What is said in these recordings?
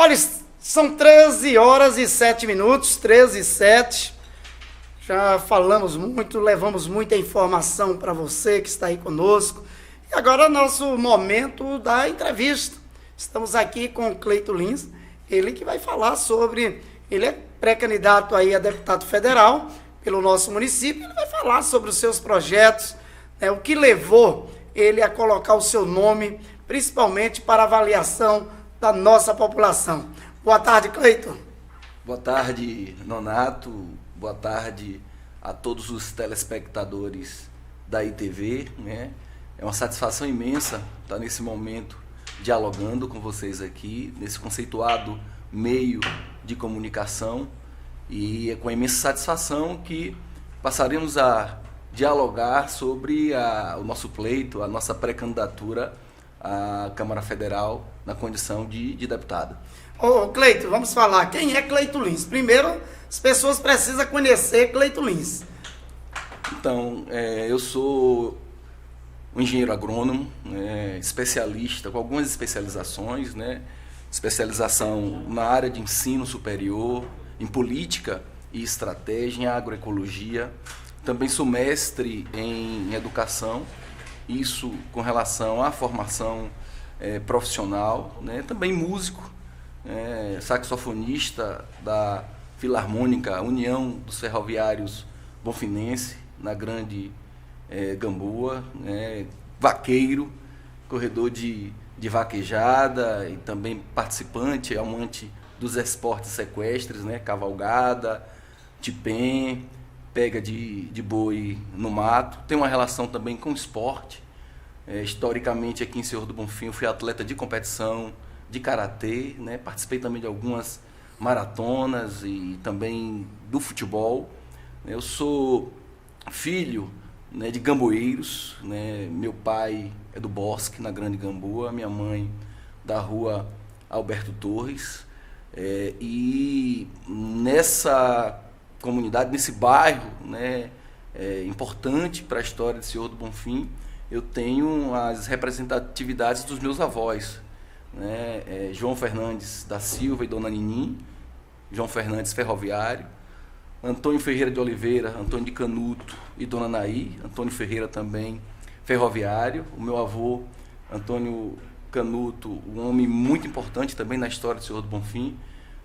Olha, são 13 horas e 7 minutos, 13 e 7. Já falamos muito, levamos muita informação para você que está aí conosco. E agora é nosso momento da entrevista. Estamos aqui com o Cleito Lins, ele que vai falar sobre... Ele é pré-candidato aí a deputado federal pelo nosso município. Ele vai falar sobre os seus projetos, né, o que levou ele a colocar o seu nome, principalmente para avaliação da nossa população. Boa tarde, Cleito. Boa tarde, Nonato. Boa tarde a todos os telespectadores da ITV, né? É uma satisfação imensa estar nesse momento dialogando com vocês aqui, nesse conceituado meio de comunicação, e é com imensa satisfação que passaremos a dialogar sobre o nosso pleito, a nossa pré-candidatura à Câmara Federal na condição de deputado. Ô, Cleito, vamos falar. Quem é Cleito Lins? Primeiro, as pessoas precisam conhecer Cleito Lins. Então, eu sou um engenheiro agrônomo, especialista, com algumas especializações, né? Especialização na área de ensino superior, em política e estratégia, em agroecologia. Também sou mestre em educação, isso com relação à formação profissional, né? Também músico, saxofonista da Filarmônica União dos Ferroviários Bonfinense, na Grande Gamboa, vaqueiro, corredor de vaquejada e também participante, amante dos esportes equestres, né? Cavalgada, tipém, pega de boi no mato. Tem uma relação também com o esporte. Historicamente, aqui em Senhor do Bonfim, eu fui atleta de competição de karatê, né? Participei também de algumas maratonas e também do futebol. Eu sou filho, né, de gamboeiros, né? Meu pai é do Bosque, na Grande Gamboa, minha mãe da rua Alberto Torres. E nessa comunidade, nesse bairro, né, importante para a história de Senhor do Bonfim, eu tenho as representatividades dos meus avós, né? João Fernandes da Silva e Dona Ninim, João Fernandes ferroviário, Antônio Ferreira de Oliveira, Antônio de Canuto e Dona Naí, Antônio Ferreira também ferroviário, o meu avô Antônio Canuto, um homem muito importante também na história do Senhor do Bonfim.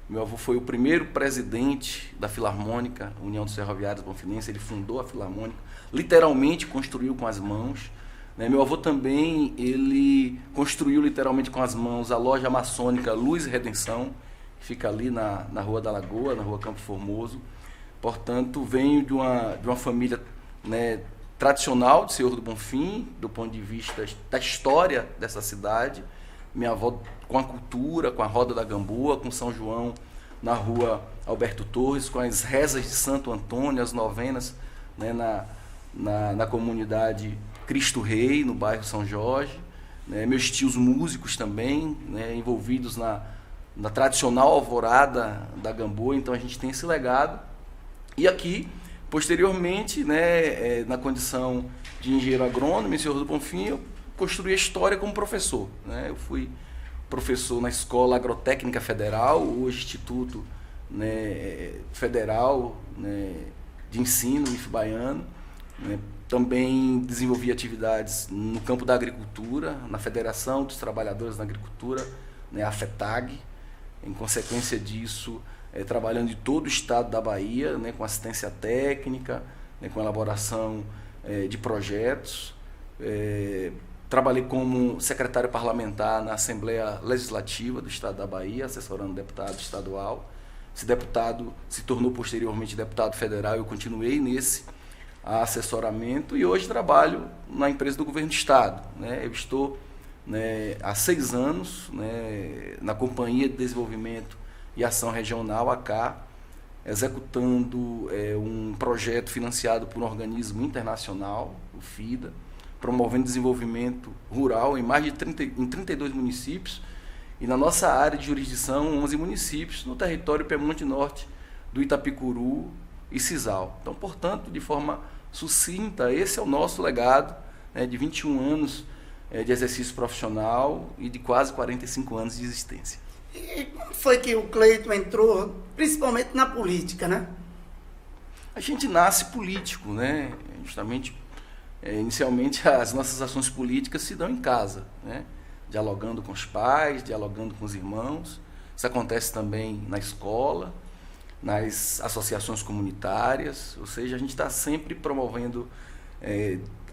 Meu avô foi o primeiro presidente da Filarmônica, União dos Ferroviários Bonfinenses. Ele fundou a Filarmônica, literalmente construiu com as mãos, né? Meu avô também, ele construiu literalmente com as mãos a loja maçônica Luz e Redenção, que fica ali na Rua da Lagoa, na Rua Campo Formoso. Portanto, venho de uma família, né, tradicional de Senhor do Bonfim, do ponto de vista da história dessa cidade. Minha avó com a cultura, com a Roda da Gamboa, com São João na rua Alberto Torres, com as rezas de Santo Antônio, as novenas, né, na comunidade Cristo Rei, no bairro São Jorge. Né, meus tios músicos também, né, envolvidos na tradicional alvorada da Gamboa. Então a gente tem esse legado. E aqui, posteriormente, né, na condição de engenheiro agrônomo em Senhor do Bonfim, eu construí a história como professor, né? Eu fui professor na Escola Agrotécnica Federal, hoje Instituto, né, Federal, né, de Ensino, IF Baiano, né? Também desenvolvi atividades no campo da agricultura, na Federação dos Trabalhadores da Agricultura, né, a FETAG. Em consequência disso, trabalhando em todo o estado da Bahia, né, com assistência técnica, né, com elaboração de projetos. Trabalhei como secretário parlamentar na Assembleia Legislativa do Estado da Bahia, assessorando deputado estadual. Esse deputado se tornou posteriormente deputado federal, eu continuei nesse assessoramento e hoje trabalho na empresa do governo do Estado, né? Eu estou, né, há 6 anos, né, na Companhia de Desenvolvimento e Ação Regional, ACA, executando um projeto financiado por um organismo internacional, o FIDA, promovendo desenvolvimento rural em mais de 32 municípios e na nossa área de jurisdição 11 municípios no território Piemonte Norte do Itapicuru e Cisal. Então, portanto, de forma sucinta, esse é o nosso legado, né, de 21 anos de exercício profissional e de quase 45 anos de existência. E como foi que o Cleiton entrou, principalmente na política, né? A gente nasce político, né? Justamente, inicialmente, as nossas ações políticas se dão em casa, né? Dialogando com os pais, dialogando com os irmãos. Isso acontece também na escola, nas associações comunitárias, ou seja, a gente está sempre promovendo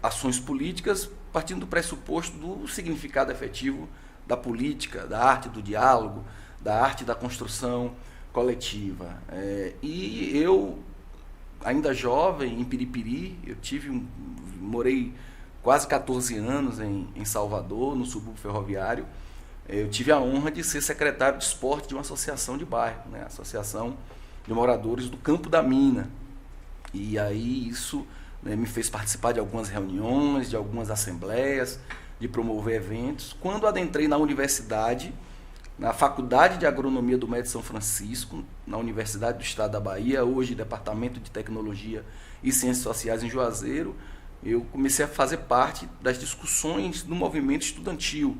ações políticas partindo do pressuposto do significado efetivo da política, da arte do diálogo, da arte da construção coletiva. E eu, ainda jovem, em Piripiri, morei quase 14 anos em Salvador, no subúrbio ferroviário. Eu tive a honra de ser secretário de esporte de uma associação de bairro, né? Associação de moradores do Campo da Mina. E aí isso, né, me fez participar de algumas reuniões, de algumas assembleias, de promover eventos. Quando adentrei na universidade, na Faculdade de Agronomia do Médio São Francisco, na Universidade do Estado da Bahia, hoje Departamento de Tecnologia e Ciências Sociais em Juazeiro, eu comecei a fazer parte das discussões do movimento estudantil,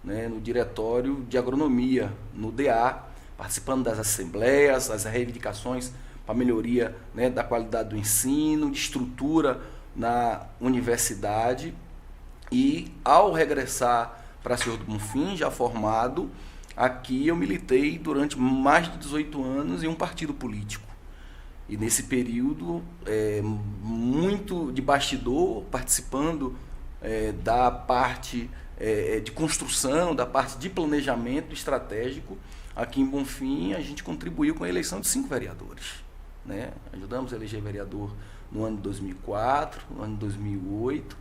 né, no Diretório de Agronomia, no DA, participando das assembleias, das reivindicações para a melhoria, né, da qualidade do ensino, de estrutura na universidade. E, ao regressar para Senhor do Bonfim, já formado, aqui eu militei durante mais de 18 anos em um partido político. E nesse período, muito de bastidor, participando da parte de construção, da parte de planejamento estratégico, aqui em Bonfim, a gente contribuiu com a eleição de 5 vereadores. Né? Ajudamos a eleger vereador no ano de 2004, no ano de 2008,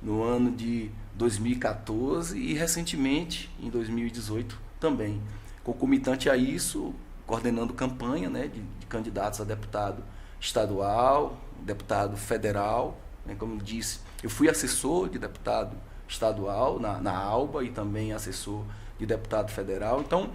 no ano de 2014 e, recentemente, em 2018 também. Concomitante a isso, coordenando campanha, né, de candidatos a deputado estadual, deputado federal. Né? Como eu disse, eu fui assessor de deputado estadual na ALBA e também assessor de deputado federal. Então,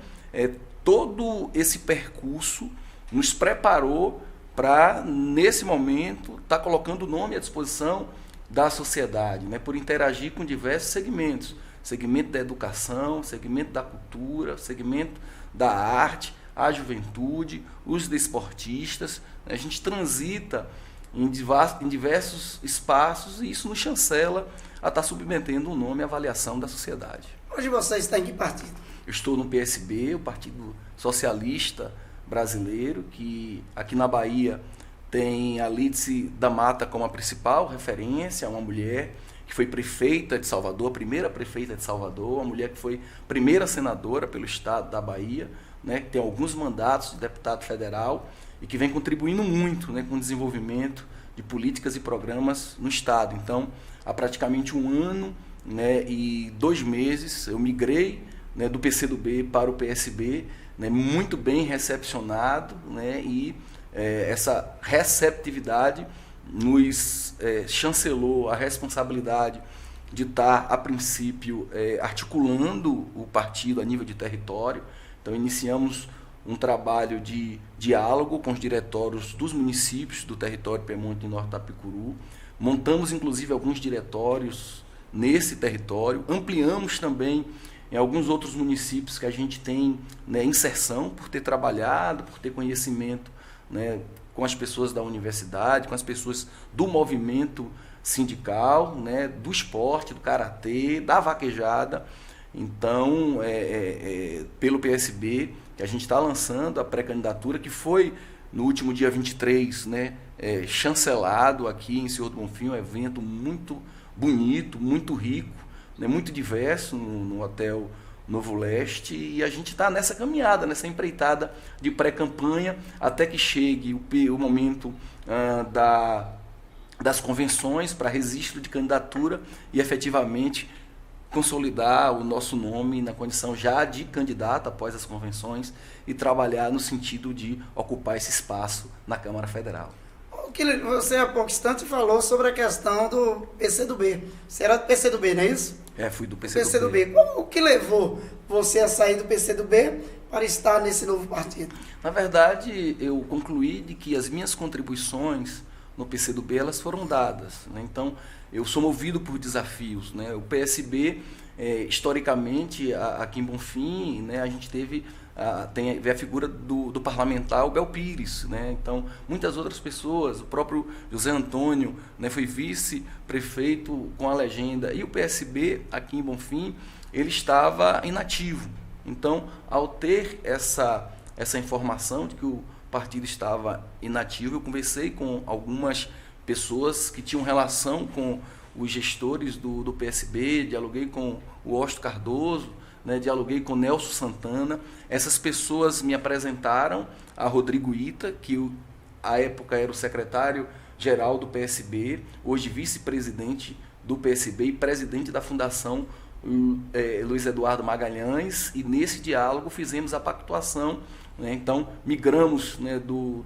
todo esse percurso nos preparou para, nesse momento, estar colocando o nome à disposição da sociedade, né, por interagir com diversos segmentos. Segmento da educação, segmento da cultura, segmento da arte, a juventude, os desportistas. A gente transita em diversos espaços e isso nos chancela a estar submetendo o nome à avaliação da sociedade. Hoje você está em que partido? Eu estou no PSB, o Partido Socialista Brasileiro, que aqui na Bahia tem a Lídice da Mata como a principal referência, uma mulher que foi prefeita de Salvador, a primeira prefeita de Salvador, uma mulher que foi primeira senadora pelo estado da Bahia, né, que tem alguns mandatos de deputado federal e que vem contribuindo muito, né, com o desenvolvimento de políticas e programas no estado. Então, há praticamente 1 ano, né, e 2 meses eu migrei, né, do PCdoB para o PSB, né, muito bem recepcionado, né, e essa receptividade nos chancelou a responsabilidade de estar, a princípio, articulando o partido a nível de território. Então, iniciamos um trabalho de diálogo com os diretórios dos municípios do território Piemonte e Norte Tapicuru. Montamos, inclusive, alguns diretórios nesse território. Ampliamos também em alguns outros municípios que a gente tem, né, inserção, por ter trabalhado, por ter conhecimento, né, com as pessoas da universidade, com as pessoas do movimento sindical, né, do esporte, do karatê, da vaquejada. Então, pelo PSB, que a gente está lançando a pré-candidatura, que foi no último dia 23, né, chancelado aqui em Senhor do Bonfim, um evento muito bonito, muito rico, né, muito diverso no Hotel Novo Leste, e a gente está nessa caminhada, nessa empreitada de pré-campanha, até que chegue o momento das convenções para registro de candidatura e efetivamente consolidar o nosso nome na condição já de candidato após as convenções e trabalhar no sentido de ocupar esse espaço na Câmara Federal. O que você há pouco instante falou sobre a questão do PCdoB. Você era do PCdoB, não é isso? Fui do PCdoB. O que levou você a sair do PCdoB para estar nesse novo partido? Na verdade, eu concluí de que as minhas contribuições no PCdoB elas foram dadas, né? Então, eu sou movido por desafios, né? O PSB, historicamente, aqui em Bonfim, né, a gente teve vê a figura do parlamentar, o Bel Pires, né? Então, muitas outras pessoas, o próprio José Antônio, né, foi vice-prefeito com a legenda, e o PSB, aqui em Bonfim, ele estava inativo. Então, ao ter essa informação de que o partido estava inativo, eu conversei com algumas pessoas que tinham relação com os gestores do PSB, dialoguei com o Osto Cardoso, né, dialoguei com Nelson Santana. Essas pessoas me apresentaram a Rodrigo Ita, que à época era o secretário-geral do PSB, hoje vice-presidente do PSB e presidente da Fundação Luiz Eduardo Magalhães, e nesse diálogo fizemos a pactuação, né? Então migramos, né, do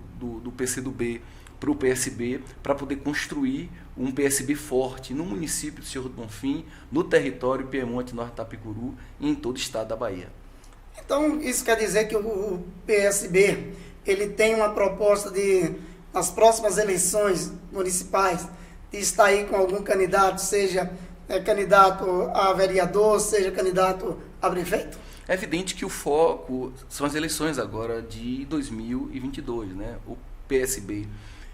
PCdoB para o PSB, para poder construir um PSB forte no município de Senhor do Bonfim, no território Piemonte, Norte Itapicuru e em todo o estado da Bahia. Então, isso quer dizer que o PSB ele tem uma proposta de, nas próximas eleições municipais, de estar aí com algum candidato, seja candidato a vereador, seja candidato a prefeito? É evidente que o foco são as eleições agora de 2022, né? O PSB,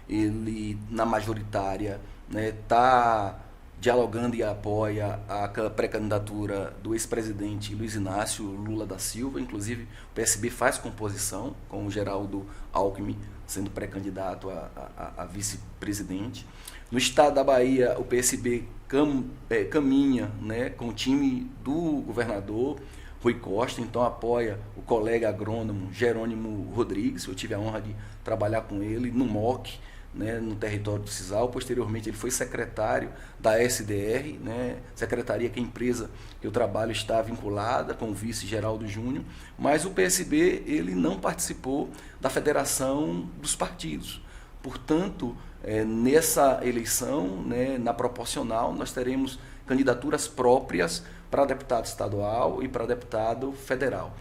ele na majoritária, né, tá dialogando e apoia a pré-candidatura do ex-presidente Luiz Inácio Lula da Silva. Inclusive, o PSB faz composição com o Geraldo Alckmin sendo pré-candidato a vice-presidente. No estado da Bahia, o PSB caminha, né, com o time do governador Rui Costa, então apoia o colega agrônomo Jerônimo Rodrigues. Eu tive a honra de trabalhar com ele no MOC, né, no território do Cisal. Posteriormente ele foi secretário da SDR, né, secretaria que a empresa que eu trabalho está vinculada com o vice Geraldo Júnior, mas o PSB ele não participou da federação dos partidos. Portanto, nessa eleição, né, na proporcional, nós teremos candidaturas próprias para deputado estadual e para deputado federal.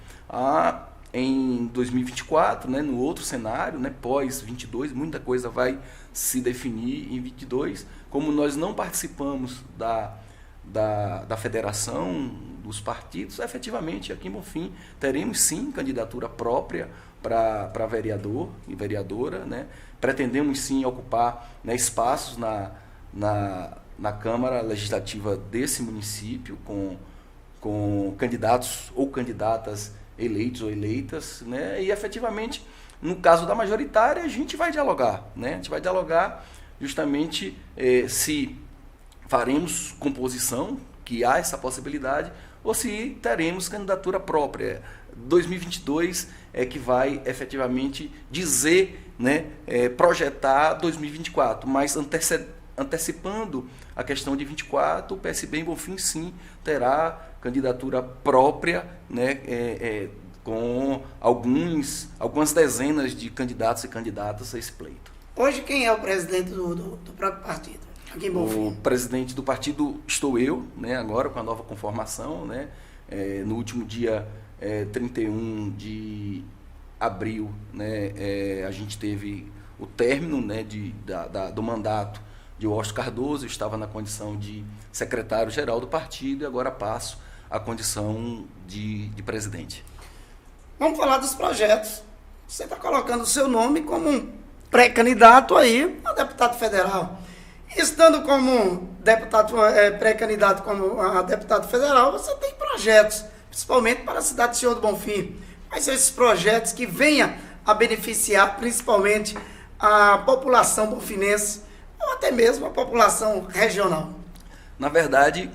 Em 2024, né, no outro cenário, né, pós 22, muita coisa vai se definir em 22. Como nós não participamos da federação dos partidos, efetivamente aqui em Bonfim teremos sim candidatura própria para vereador e vereadora, né? Pretendemos sim ocupar, né, espaços na Câmara Legislativa desse município com candidatos ou candidatas eleitos ou eleitas, né? E efetivamente, no caso da majoritária, a gente vai dialogar, né? A gente vai dialogar justamente se faremos composição, que há essa possibilidade, ou se teremos candidatura própria. 2022 é que vai efetivamente dizer, né, projetar 2024, mas antecipando a questão de 24, o PSB em Bonfim sim terá candidatura própria, né, com algumas dezenas de candidatos e candidatas a esse pleito. Hoje quem é o presidente do próprio partido aqui em Bonfim? O presidente do partido estou eu, né, agora com a nova conformação, né, no último dia 31 de abril, né, a gente teve o término, né, do mandato de Osto Cardoso. Eu estava na condição de secretário-geral do partido e agora passo a condição de presidente. Vamos falar dos projetos. Você está colocando o seu nome como um pré-candidato aí a deputado federal. Estando como deputado pré-candidato como a deputado federal, você tem projetos, principalmente para a cidade de Senhor do Bonfim. Quais são esses projetos que venham a beneficiar principalmente a população bonfinense ou até mesmo a população regional? Na verdade,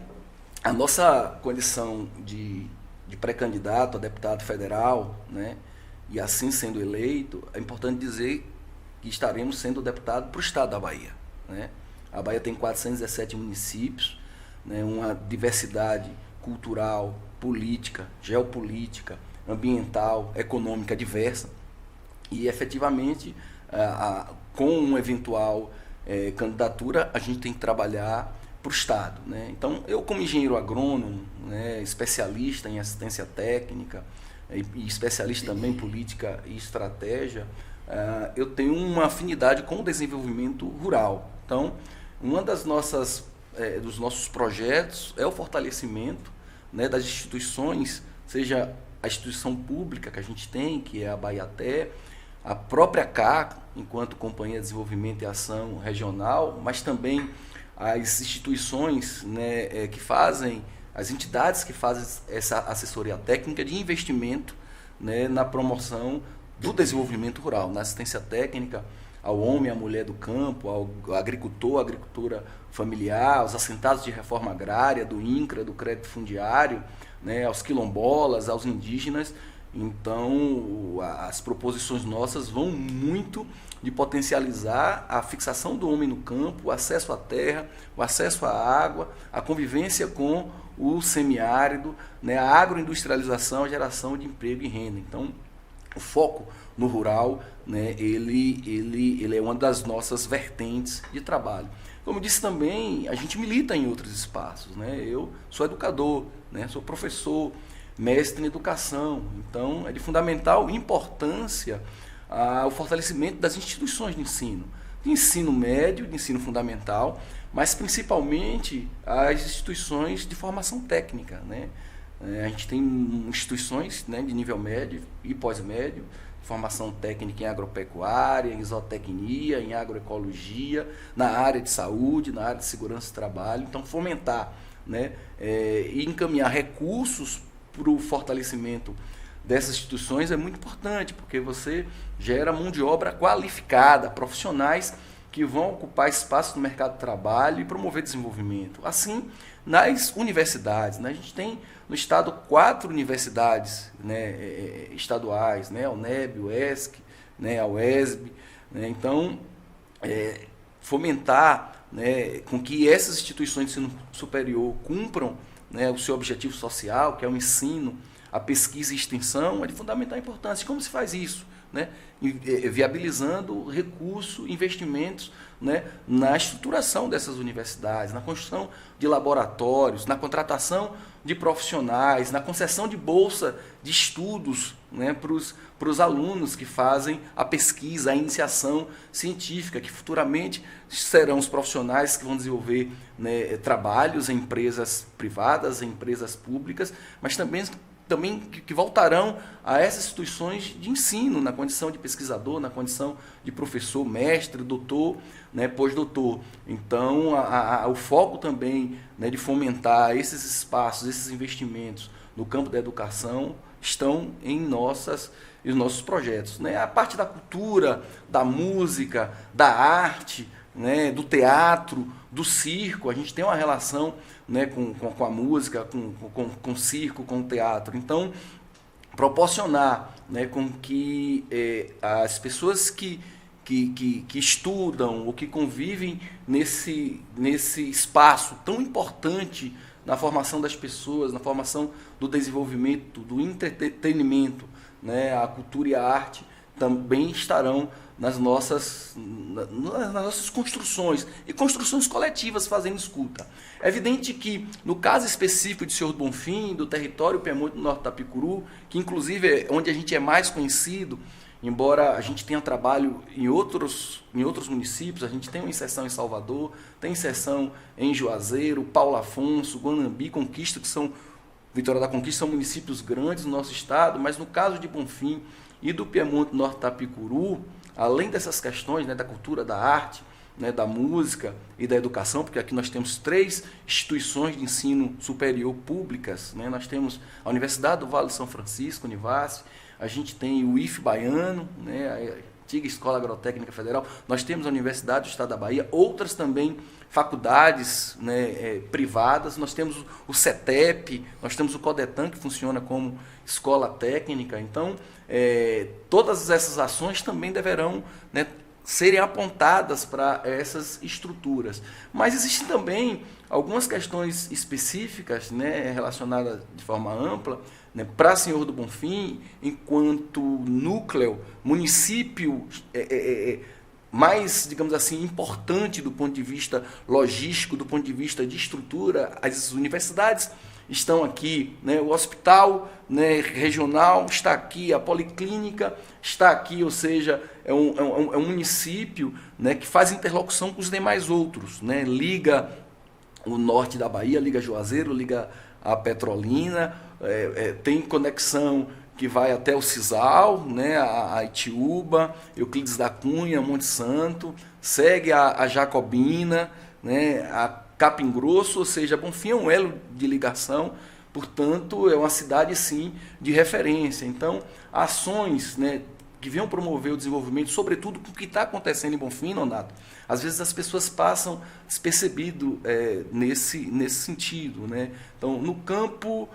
a nossa condição de pré-candidato a deputado federal, né, e assim sendo eleito, é importante dizer que estaremos sendo deputado para o estado da Bahia, né? A Bahia tem 417 municípios, né, uma diversidade cultural, política, geopolítica, ambiental, econômica diversa, e efetivamente com uma eventual candidatura a gente tem que trabalhar para o estado, né? Então eu, como engenheiro agrônomo, né, especialista em assistência técnica e especialista também em política e estratégia, eu tenho uma afinidade com o desenvolvimento rural. Então uma dos nossos projetos é o fortalecimento, né, das instituições, seja a instituição pública que a gente tem, que é a Baiaté, a própria CA, enquanto Companhia de Desenvolvimento e Ação Regional, mas também as instituições, né, que fazem, as entidades que fazem essa assessoria técnica de investimento, né, na promoção do desenvolvimento rural, na assistência técnica ao homem, à mulher do campo, ao agricultor, à agricultura familiar, aos assentados de reforma agrária, do INCRA, do crédito fundiário, né, aos quilombolas, aos indígenas. Então, as proposições nossas vão muito de potencializar a fixação do homem no campo, o acesso à terra, o acesso à água, a convivência com o semiárido, né, a agroindustrialização, a geração de emprego e renda. Então, o foco no rural, né, ele é uma das nossas vertentes de trabalho. Como eu disse também, a gente milita em outros espaços, né? Eu sou educador, né, sou professor, mestre em educação, então é de fundamental importância o fortalecimento das instituições de ensino médio, de ensino fundamental, mas principalmente as instituições de formação técnica, né? A gente tem instituições, né, de nível médio e pós-médio, formação técnica em agropecuária, em zootecnia, em agroecologia, na área de saúde, na área de segurança do trabalho. Então, fomentar, né, e encaminhar recursos para o fortalecimento dessas instituições é muito importante, porque você gera mão de obra qualificada, profissionais que vão ocupar espaço no mercado de trabalho e promover desenvolvimento. Assim, nas universidades, né, a gente tem no estado 4 universidades, né, estaduais, né, a UNEB, o ESC, né, a UESB, né, então fomentar, né, com que essas instituições de ensino superior cumpram, né, o seu objetivo social, que é o ensino, a pesquisa e extensão, é de fundamental importância. Como se faz isso? Né? Viabilizando recursos, investimentos, né, na estruturação dessas universidades, na construção de laboratórios, na contratação de profissionais, na concessão de bolsa de estudos, né, para os alunos que fazem a pesquisa, a iniciação científica, que futuramente serão os profissionais que vão desenvolver, né, trabalhos em empresas privadas, em empresas públicas, mas também que voltarão a essas instituições de ensino, na condição de pesquisador, na condição de professor, mestre, doutor, né, pós-doutor. Então, o foco também, né, de fomentar esses espaços, esses investimentos no campo da educação estão em nossos projetos. Né? A parte da cultura, da música, da arte, né, do teatro, do circo, a gente tem uma relação, né, com a música, com o circo, com o teatro. Então, proporcionar, né, com que as pessoas que estudam ou que convivem nesse espaço tão importante na formação das pessoas, na formação do desenvolvimento, do entretenimento, né, a cultura e a arte também estarão nas nossas construções, e construções coletivas fazendo escuta. É evidente que, no caso específico de Senhor do Bonfim, do território Piemonte do Norte do Itapicuru, que inclusive é onde a gente é mais conhecido, embora a gente tenha trabalho em outros municípios, a gente tem uma inserção em Salvador, tem inserção em Juazeiro, Paulo Afonso, Guanambi, Conquista, Vitória da Conquista, são municípios grandes no nosso estado, mas no caso de Bonfim e do Piemonte do Norte do Itapicuru, além dessas questões, né, da cultura, da arte, né, da música e da educação, porque aqui nós temos 3 instituições de ensino superior públicas, né? Nós temos a Universidade do Vale de São Francisco, Univasf, a gente tem o IF Baiano, né, a antiga Escola Agrotécnica Federal, nós temos a Universidade do Estado da Bahia, outras também faculdades, né, privadas, nós temos o CETEP, nós temos o CODETAN, que funciona como escola técnica. Então, todas essas ações também deverão, né, serem apontadas para essas estruturas. Mas existem também algumas questões específicas, né, relacionadas de forma ampla, né, para Senhor do Bonfim, enquanto núcleo, município mais, digamos assim, importante do ponto de vista logístico, do ponto de vista de estrutura. As universidades estão aqui, né, o hospital, né, regional está aqui, a policlínica está aqui, ou seja, é um município, né, que faz interlocução com os demais outros, né, liga o norte da Bahia, liga Juazeiro, liga a Petrolina, tem conexão que vai até o Cisal, né, a Itiúba, Euclides da Cunha, Monte Santo, segue a Jacobina, né, a Capim Grosso, ou seja, Bonfim é um elo de ligação, portanto, é uma cidade, sim, de referência. Então, ações, né, que venham promover o desenvolvimento, sobretudo com o que está acontecendo em Bonfim, Nonato, às vezes as pessoas passam despercebido nesse sentido, né? Então, no campo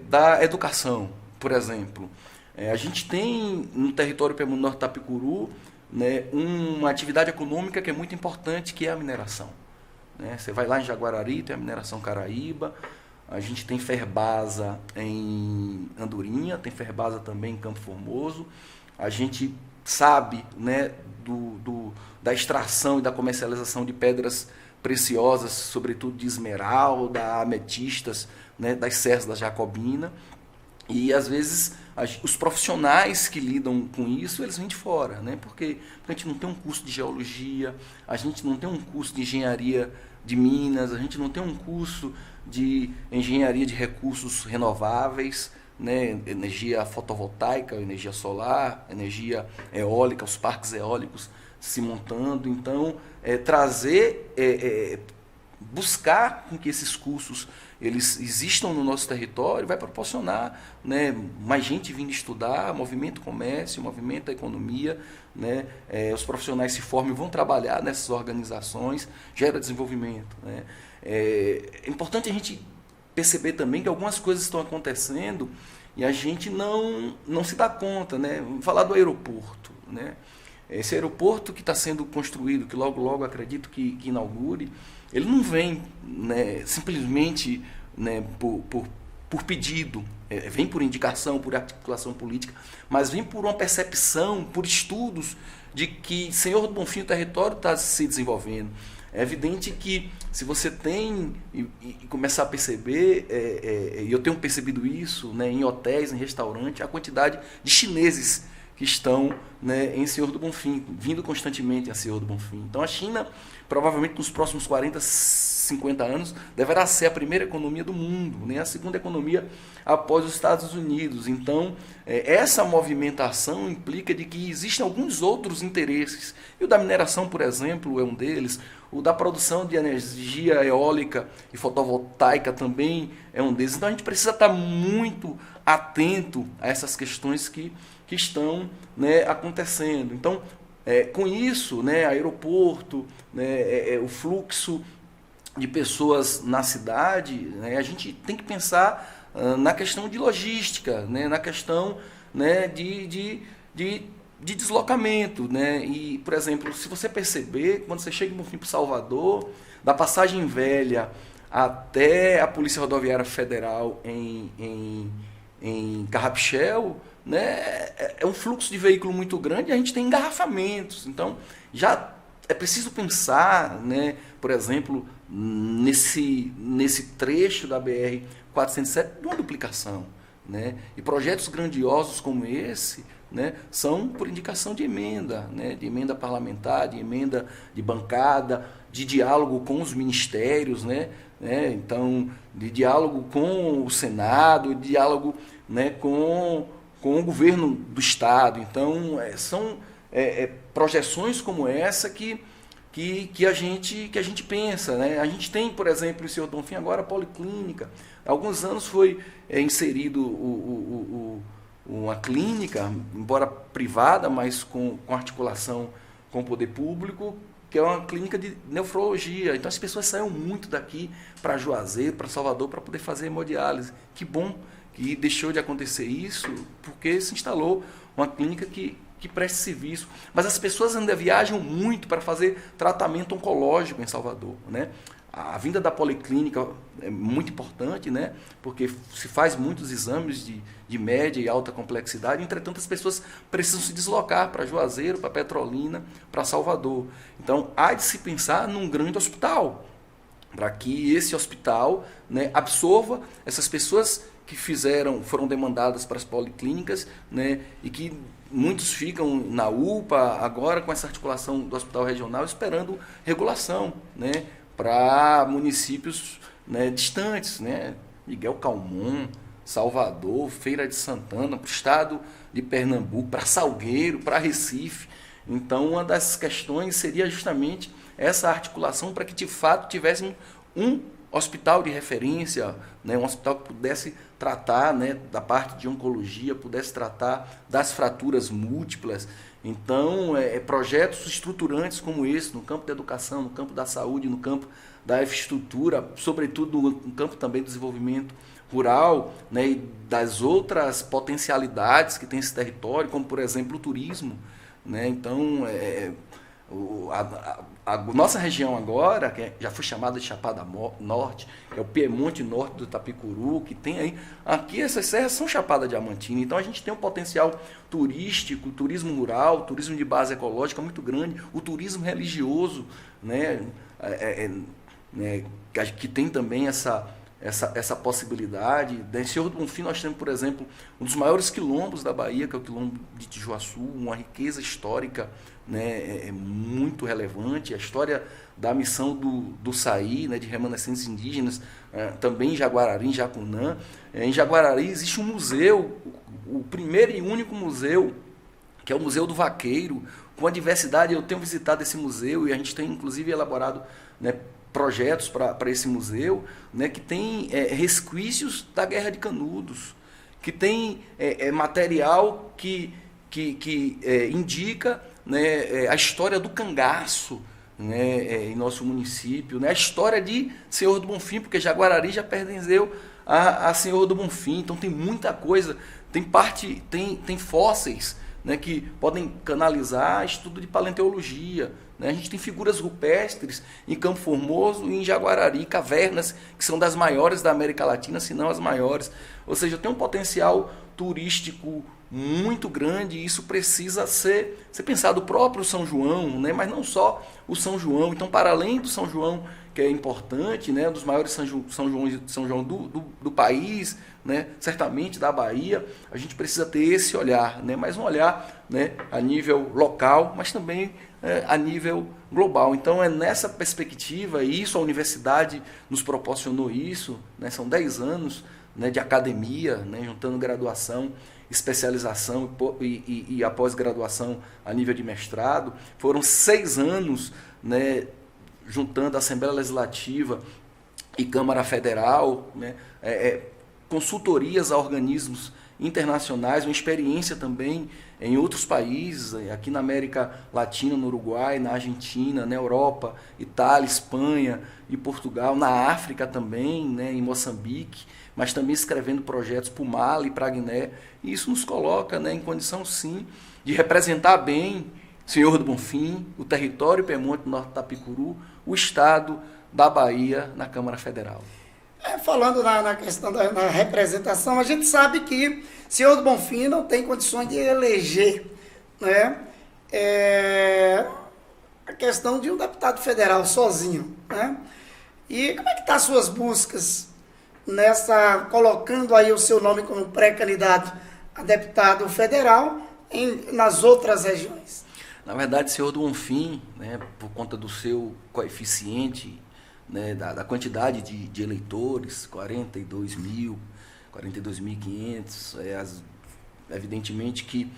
da educação, por exemplo, a gente tem no território Pernambuco Norte Tapicuru, né, uma atividade econômica que é muito importante, que é a mineração. Né? Você vai lá em Jaguarari, tem a mineração Caraíba, a gente tem Ferbasa em Andorinha, tem Ferbasa também em Campo Formoso, a gente sabe, né, da extração e da comercialização de pedras preciosas, sobretudo de esmeralda, ametistas, né, das serras da Jacobina, e às vezes os profissionais que lidam com isso, eles vêm de fora, né? Porque a gente não tem um curso de geologia, a gente não tem um curso de engenharia de minas, a gente não tem um curso de engenharia de recursos renováveis, né? Energia fotovoltaica, energia solar, energia eólica, os parques eólicos se montando. Então, buscar com que esses cursos eles existam no nosso território vai proporcionar, né, mais gente vindo estudar, movimento comércio, movimento economia, né, os profissionais se formam e vão trabalhar nessas organizações, gera desenvolvimento. Né. É importante a gente perceber também que algumas coisas estão acontecendo e a gente não se dá conta. Né. Vamos falar do aeroporto. Né. Esse aeroporto que está sendo construído, que logo acredito que inaugure, ele não vem, né, simplesmente, né, por pedido, vem por indicação, por articulação política, mas vem por uma percepção, por estudos de que Senhor do Bonfim, o território está se desenvolvendo. É evidente que se você tem e começar a perceber, e eu tenho percebido isso, né, em hotéis, em restaurantes, a quantidade de chineses que estão, né, em Senhor do Bonfim, vindo constantemente a Senhor do Bonfim. Então a China, provavelmente nos próximos 40, 50 anos, deverá ser a primeira economia do mundo, né, a segunda economia após os Estados Unidos. Então, essa movimentação implica de que existem alguns outros interesses. E o da mineração, por exemplo, é um deles. O da produção de energia eólica e fotovoltaica também é um deles. Então a gente precisa estar muito atento a essas questões que estão, né, acontecendo. Então, com isso, né, aeroporto, né, o fluxo de pessoas na cidade, né, a gente tem que pensar na questão de logística, né, na questão, né, de deslocamento. Né? E, por exemplo, se você perceber, quando você chega no fim para Salvador, da Passagem Velha até a Polícia Rodoviária Federal em Carrapichel, né, é um fluxo de veículo muito grande e a gente tem engarrafamentos. Então, já é preciso pensar, né, por exemplo, nesse trecho da BR-407, de uma duplicação. Né? E projetos grandiosos como esse, né, são por indicação de emenda, né, de emenda parlamentar, de emenda de bancada, de diálogo com os ministérios, né, então, de diálogo com o Senado, de diálogo, né, com o governo do Estado. Então, são projeções como essa que a gente pensa. Né? A gente tem, por exemplo, em Senhor do Bonfim agora a policlínica. Há alguns anos foi inserido uma clínica, embora privada, mas com articulação com o poder público, que é uma clínica de nefrologia. Então as pessoas saíram muito daqui para Juazeiro, para Salvador, para poder fazer hemodiálise. Que bom que deixou de acontecer isso, porque se instalou uma clínica que presta serviço. Mas as pessoas ainda viajam muito para fazer tratamento oncológico em Salvador. Né? A vinda da policlínica é muito importante, né? Porque se faz muitos exames de média e alta complexidade, entretanto as pessoas precisam se deslocar para Juazeiro, para Petrolina, para Salvador. Então há de se pensar num grande hospital, para que esse hospital, né, absorva essas pessoas que foram demandadas para as policlínicas, né, e que muitos ficam na UPA agora com essa articulação do hospital regional esperando regulação, né, para municípios, né, distantes, né, Miguel Calmon, Salvador, Feira de Santana, para o estado de Pernambuco, para Salgueiro, para Recife. Então, uma das questões seria justamente essa articulação para que, de fato, tivéssemos um hospital de referência, né, um hospital que pudesse tratar, né, da parte de oncologia, pudesse tratar das fraturas múltiplas. Então, projetos estruturantes como esse, no campo da educação, no campo da saúde, no campo da infraestrutura, sobretudo no campo também do desenvolvimento rural, né, e das outras potencialidades que tem esse território, como, por exemplo, o turismo. Né? Então, a nossa região agora, que já foi chamada de Chapada Norte, que é o Piemonte Norte do Itapicuru, que tem aí, aqui essas serras são Chapada Diamantina, então a gente tem um potencial turístico, turismo rural, turismo de base ecológica muito grande, o turismo religioso, né, que tem também essa possibilidade. Em Senhor do Bonfim nós temos, por exemplo, um dos maiores quilombos da Bahia, que é o quilombo de Tijuaçu, uma riqueza histórica, né, muito relevante. A história da missão do Saí, né, de remanescentes indígenas, também em Jaguarari, em Jacunã. Em Jaguarari existe um museu, o primeiro e único museu, que é o Museu do Vaqueiro, com a diversidade. Eu tenho visitado esse museu e a gente tem, inclusive, elaborado, né, projetos para esse museu, né, que tem resquícios da Guerra de Canudos, que tem material que indica, né, a história do cangaço, né, em nosso município, né, a história de Senhor do Bonfim, porque Jaguarari já pertenceu a Senhor do Bonfim, então tem muita coisa, tem fósseis, né, que podem canalizar estudo de paleontologia. Né? A gente tem figuras rupestres em Campo Formoso e em Jaguarari, cavernas que são das maiores da América Latina, se não as maiores. Ou seja, tem um potencial turístico muito grande e isso precisa ser pensado. O próprio São João, né? Mas não só o São João. Então, para além do São João, que é importante, né? Dos maiores São João do país, né? Certamente da Bahia, a gente precisa ter esse olhar, né? Mas um olhar, né, a nível local, mas também a nível global. Então, é nessa perspectiva, e isso a universidade nos proporcionou isso, né? São 10 anos, né, de academia, né, juntando graduação, especialização e a pós-graduação a nível de mestrado. Foram 6 anos, né, juntando a Assembleia Legislativa e Câmara Federal, né, consultorias a organismos internacionais, uma experiência também em outros países, aqui na América Latina, no Uruguai, na Argentina, na Europa, Itália, Espanha e Portugal, na África também, né, em Moçambique, mas também escrevendo projetos para o Mali e para a Guiné. E isso nos coloca, né, em condição, sim, de representar bem Senhor do Bonfim, o território Piemonte Norte do Itapicuru, o estado da Bahia na Câmara Federal. Falando na questão da representação, a gente sabe que Senhor do Bonfim não tem condições de eleger, né, a questão de um deputado federal sozinho. Né? E como é que estão as suas buscas colocando aí o seu nome como pré-candidato a deputado federal nas outras regiões? Na verdade, Senhor do Bonfim, né, por conta do seu coeficiente, né, da quantidade de eleitores, 42.500, evidentemente que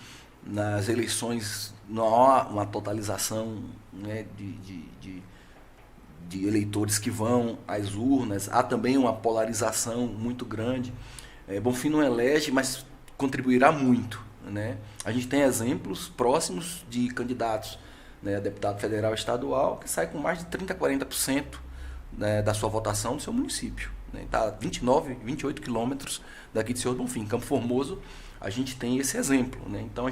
nas eleições não há uma totalização, né, de eleitores que vão às urnas, há também uma polarização muito grande. Bonfim não elege, mas contribuirá muito. Né? A gente tem exemplos próximos de candidatos, né, a deputado federal estadual que sai com mais de 30%, 40%, né, da sua votação no seu município. Está a 29, 28 quilômetros daqui de Senhor do Bonfim. Em Campo Formoso, a gente tem esse exemplo. Né? Então,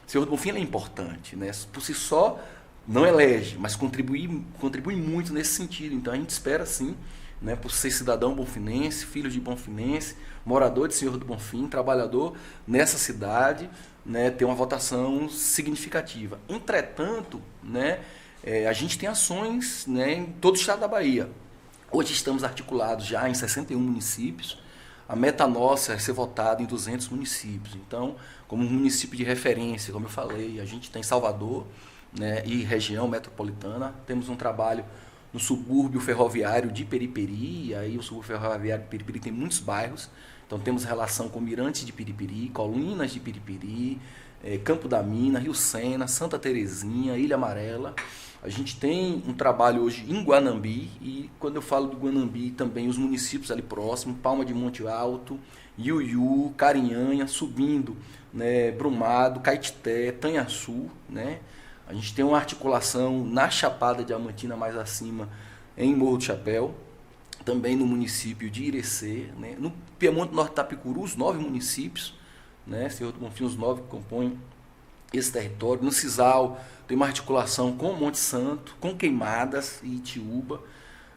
Senhor do Bonfim é importante. Né? Por si só, não elege, mas contribui muito nesse sentido. Então, a gente espera, sim, né, por ser cidadão bonfinense, filho de bonfinense, morador de Senhor do Bonfim, trabalhador nessa cidade, né, ter uma votação significativa. Entretanto, né, a gente tem ações, né, em todo o estado da Bahia. Hoje estamos articulados já em 61 municípios. A meta nossa é ser votado em 200 municípios. Então, como um município de referência, como eu falei, a gente tem Salvador, né, e região metropolitana. Temos um trabalho no subúrbio ferroviário de Periperi. Aí o subúrbio ferroviário de Periperi tem muitos bairros. Então temos relação com Mirantes de Periperi, Colinas de Periperi, Campo da Mina, Rio Sena, Santa Terezinha, Ilha Amarela. A gente tem um trabalho hoje em Guanambi, e quando eu falo de Guanambi, também os municípios ali próximos, Palma de Monte Alto, Iuiú, Carinhanha, subindo, né, Brumado, Caetité, Tanhaçu, né? A gente tem uma articulação na Chapada Diamantina mais acima, em Morro do Chapéu, também no município de Irecê, né? No Piemonte Norte Itapicuru, os 9 municípios, né? Senhor do Bonfim, os 9 que compõem esse território. No Cisal tem uma articulação com Monte Santo, com Queimadas e Itiúba,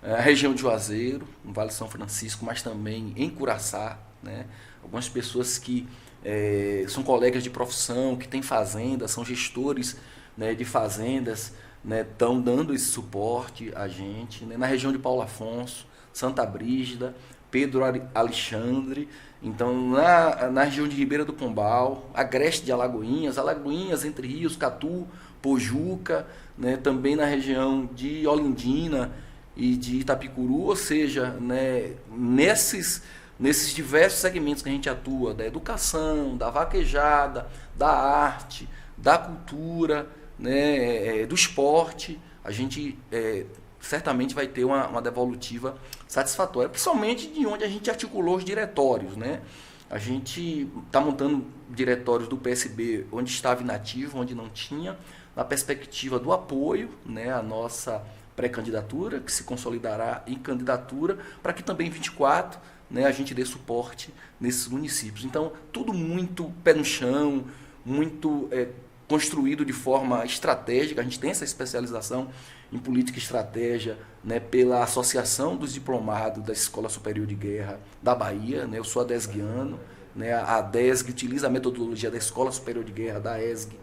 a região de Juazeiro, no Vale São Francisco, mas também em Curaçá, né? Algumas pessoas que são colegas de profissão, que têm fazendas, são gestores, né, de fazendas, né, estão dando esse suporte a gente, né? Na região de Paulo Afonso, Santa Brígida, Pedro Alexandre. Então, na região de Ribeira do Pombal, Agreste de Alagoinhas, Entre Rios, Catu, Pojuca, né, também na região de Olindina e de Itapicuru, ou seja, né, nesses diversos segmentos que a gente atua, da educação, da vaquejada, da arte, da cultura, né, do esporte, a gente certamente vai ter uma devolutiva satisfatória, principalmente de onde a gente articulou os diretórios, né? A gente está montando diretórios do PSB onde estava inativo, onde não tinha, na perspectiva do apoio, né, à nossa pré-candidatura, que se consolidará em candidatura, para que também em 24, né, a gente dê suporte nesses municípios. Então, tudo muito pé no chão, muito construído de forma estratégica. A gente tem essa especialização em política e estratégia, né, pela Associação dos Diplomados da Escola Superior de Guerra da Bahia, né? Eu sou adesguiano, né? A ADESG utiliza a metodologia da Escola Superior de Guerra da ESG,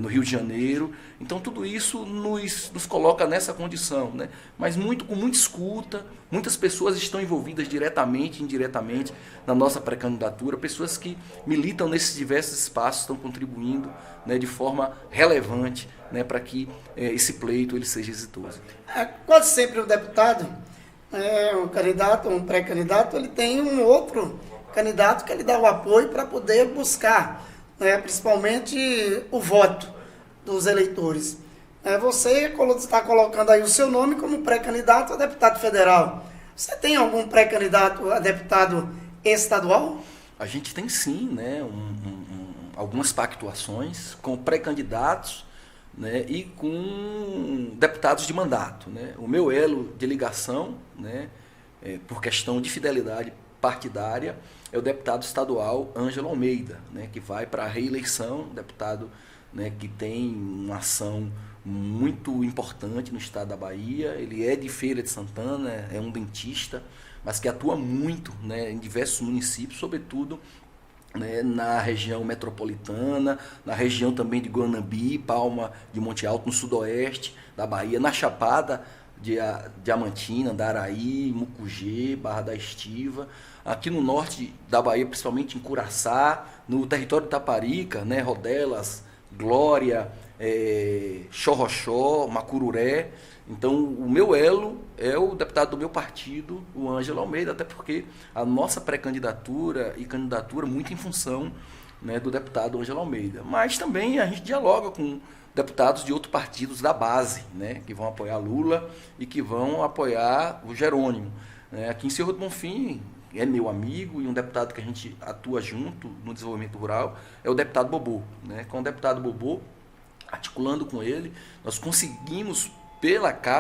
no Rio de Janeiro. Então tudo isso nos coloca nessa condição, né? Mas com muita escuta, muitas pessoas estão envolvidas diretamente e indiretamente na nossa pré-candidatura, pessoas que militam nesses diversos espaços, estão contribuindo, né, de forma relevante, né, para que esse pleito ele seja exitoso. Quase sempre o deputado, um candidato, um pré-candidato, ele tem um outro candidato que ele dá o apoio para poder buscar, né, principalmente o voto dos eleitores. Você está colocando aí o seu nome como pré-candidato a deputado federal. Você tem algum pré-candidato a deputado estadual? A gente tem sim, né, algumas pactuações com pré-candidatos, né, e com deputados de mandato, né? O meu elo de ligação, né, por questão de fidelidade partidária, é o deputado estadual Ângelo Almeida, né, que vai para a reeleição, deputado, né, que tem uma ação muito importante no estado da Bahia. Ele é de Feira de Santana, é um dentista, mas que atua muito, né, em diversos municípios, sobretudo, né, na região metropolitana, na região também de Guanambi, Palma de Monte Alto, no sudoeste da Bahia, na Chapada Diamantina, Daraí, Mucugê, Barra da Estiva, aqui no norte da Bahia, principalmente em Curaçá, no território de Itaparica, né, Rodelas, Glória, Xorroxó, Macururé. Então, o meu elo é o deputado do meu partido, o Ângelo Almeida, até porque a nossa pré-candidatura e candidatura muito em função, né, do deputado Ângelo Almeida. Mas também a gente dialoga com deputados de outros partidos da base, né, que vão apoiar Lula e que vão apoiar o Jerônimo. Aqui em Cerro do Bonfim é meu amigo, e um deputado que a gente atua junto no desenvolvimento rural é o deputado Bobô, né? Com o deputado Bobô, articulando com ele, nós conseguimos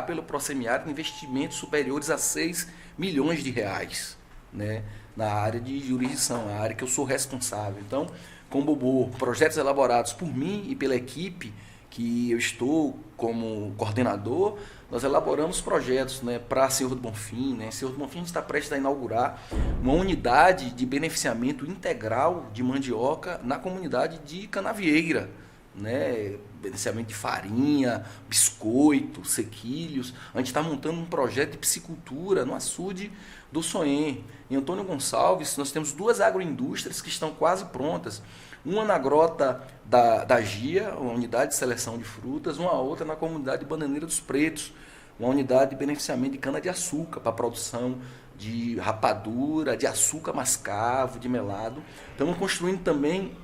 pelo Prosemiário, investimentos superiores a 6 milhões de reais, né, na área de jurisdição, a área que eu sou responsável. Então, com o Bobô, projetos elaborados por mim e pela equipe que eu estou como coordenador, nós elaboramos projetos, né, para Cerro do Bonfim. Né? Cerro do Bonfim a gente está prestes a inaugurar uma unidade de beneficiamento integral de mandioca na comunidade de Canavieira, né? Beneficiamento de farinha, biscoito, sequilhos. A gente está montando um projeto de piscicultura no açude do Soém. Em Antônio Gonçalves, nós temos 2 agroindústrias que estão quase prontas. Uma na Grota da Gia, uma unidade de seleção de frutas, uma outra na comunidade de Bananeira dos Pretos, uma unidade de beneficiamento de cana-de-açúcar para a produção de rapadura, de açúcar mascavo, de melado. Estamos construindo também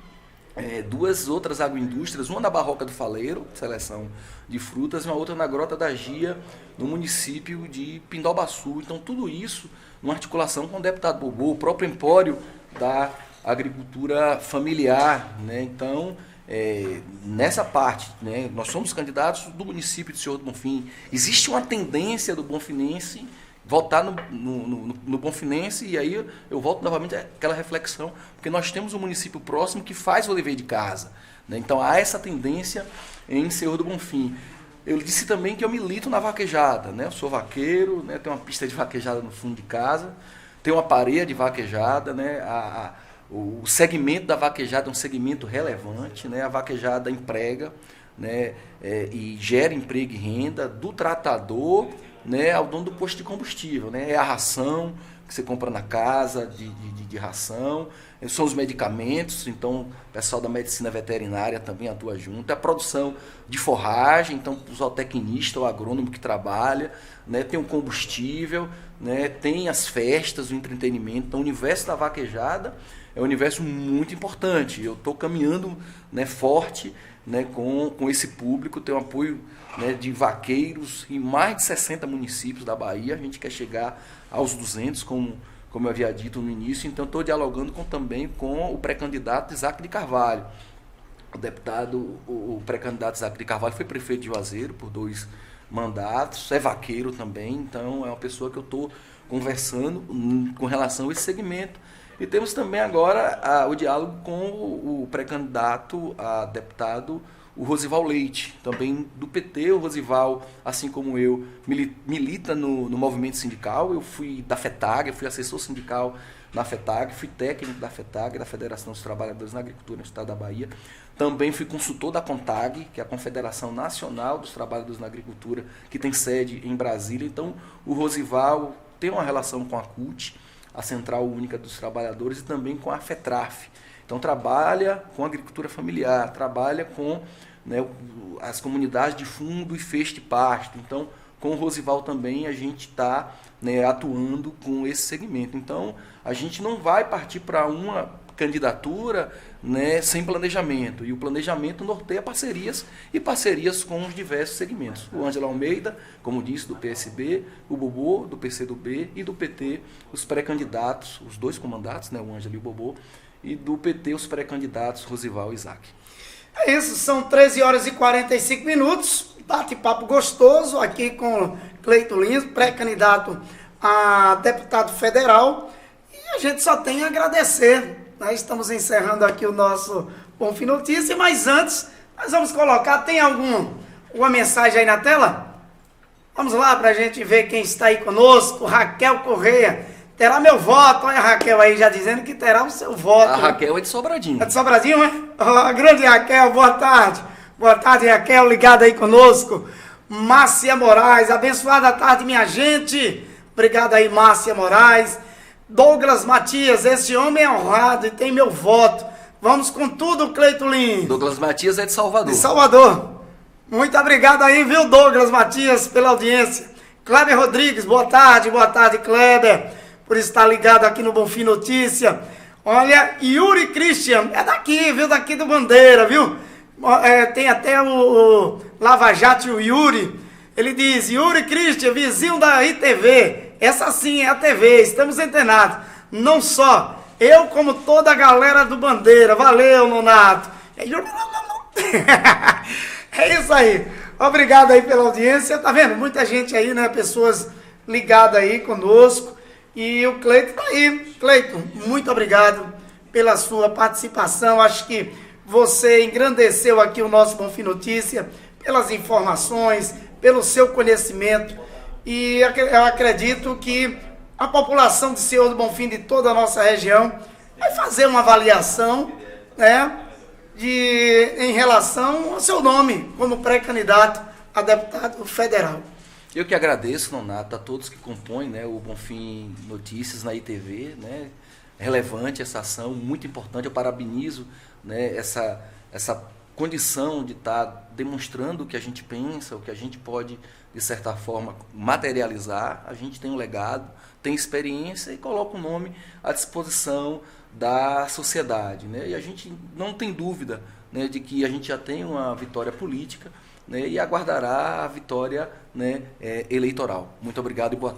2 outras agroindústrias, uma na Barroca do Faleiro, seleção de frutas, e uma outra na Grota da Gia, no município de Pindobaçu. Então, tudo isso numa articulação com o deputado Bobô, o próprio empório da agricultura familiar, né? Então, nessa parte, né, nós somos candidatos do município de Senhor do Bonfim. Existe uma tendência do bonfinense voltar no Bonfinense, e aí eu volto novamente àquela reflexão, porque nós temos um município próximo que faz o dever de casa, né? Então há essa tendência em Senhor do Bonfim. Eu disse também que eu milito na vaquejada, né? Eu sou vaqueiro, né? Tenho uma pista de vaquejada no fundo de casa, tenho uma parede de vaquejada, né? O segmento da vaquejada é um segmento relevante, né? A vaquejada emprega, né? E gera emprego e renda do tratador, né, ao dono do posto de combustível, né? É a ração que você compra na casa, de ração, são os medicamentos, então o pessoal da medicina veterinária também atua junto, é a produção de forragem, então o zootecnista, o agrônomo que trabalha, né? Tem o combustível, né? Tem as festas, o entretenimento, então o universo da vaquejada é um universo muito importante. Eu estou caminhando, né, forte, né, com esse público, tem um apoio, né, de vaqueiros em mais de 60 municípios da Bahia. A gente quer chegar aos 200, como eu havia dito no início. Então estou dialogando também com o pré-candidato Isaac de Carvalho. O pré-candidato Isaac de Carvalho foi prefeito de Juazeiro por 2 mandatos, é vaqueiro também, então é uma pessoa que eu estou conversando com relação a esse segmento. E temos também agora o diálogo com o pré-candidato a deputado, o Rosival Leite, também do PT. O Rosival, assim como eu, milita no movimento sindical. Eu fui da FETAG, eu fui assessor sindical na FETAG, fui técnico da FETAG, da Federação dos Trabalhadores na Agricultura no Estado da Bahia. Também fui consultor da CONTAG, que é a Confederação Nacional dos Trabalhadores na Agricultura, que tem sede em Brasília. Então, o Rosival tem uma relação com a CUT, a Central Única dos Trabalhadores, e também com a FETRAF. Então trabalha com agricultura familiar, trabalha com, né, as comunidades de fundo e feixe de pasto. Então, com o Rosival também a gente está, né, atuando com esse segmento. Então, a gente não vai partir para uma candidatura, né, sem planejamento. E o planejamento norteia parcerias e parcerias com os diversos segmentos. O Ângelo Almeida, como disse, do PSB, o Bobô, do PCdoB, e do PT, os pré-candidatos, os 2 comandatos, né, o Ângelo e o Bobô, e do PT, os pré-candidatos Rosival e Isaac. É isso, são 13 horas e 45 minutos, bate-papo gostoso aqui com Cleito Lins, pré-candidato a deputado federal, e a gente só tem a agradecer. Nós estamos encerrando aqui o nosso Bonfim Notícia, mas antes nós vamos colocar, tem alguma mensagem aí na tela? Vamos lá para a gente ver quem está aí conosco. Raquel Correia, terá meu voto. Olha a Raquel aí já dizendo que terá o seu voto. A Raquel é de Sobradinho. É de Sobradinho, né? Oh, grande Raquel, boa tarde. Boa tarde, Raquel, ligada aí conosco. Márcia Moraes, abençoada tarde, minha gente. Obrigado aí, Márcia Moraes. Douglas Matias, esse homem é honrado e tem meu voto. Vamos com tudo, Cleito Lins. Douglas Matias é de Salvador. De Salvador. Muito obrigado aí, viu, Douglas Matias, pela audiência. Kleber Rodrigues, boa tarde, Kleber, por estar ligado aqui no Bonfim Notícia. Olha, Yuri Christian, é daqui, viu, daqui do Bandeira, viu? Tem até o Lava Jato e o Yuri. Ele diz, Yuri Christian, vizinho da ITV. Essa sim é a TV, estamos antenados. Não só eu, como toda a galera do Bandeira. Valeu, Nonato. É isso aí. Obrigado aí pela audiência. Tá vendo? Muita gente aí, né? Pessoas ligadas aí conosco. E o Cleito tá aí. Cleito, muito obrigado pela sua participação. Acho que você engrandeceu aqui o nosso Bonfim Notícia pelas informações, pelo seu conhecimento. E eu acredito que a população de Senhor do Bonfim, de toda a nossa região, vai fazer uma avaliação, né, em relação ao seu nome como pré-candidato a deputado federal. Eu que agradeço, Nonato, a todos que compõem, né, o Bonfim Notícias na ITV, né, relevante essa ação, muito importante. Eu parabenizo, né, essa condição de estar demonstrando o que a gente pensa, o que a gente pode, de certa forma, materializar. A gente tem um legado, tem experiência e coloca o nome à disposição da sociedade, né? E a gente não tem dúvida, né, de que a gente já tem uma vitória política, né, e aguardará a vitória, né, eleitoral. Muito obrigado e boa tarde.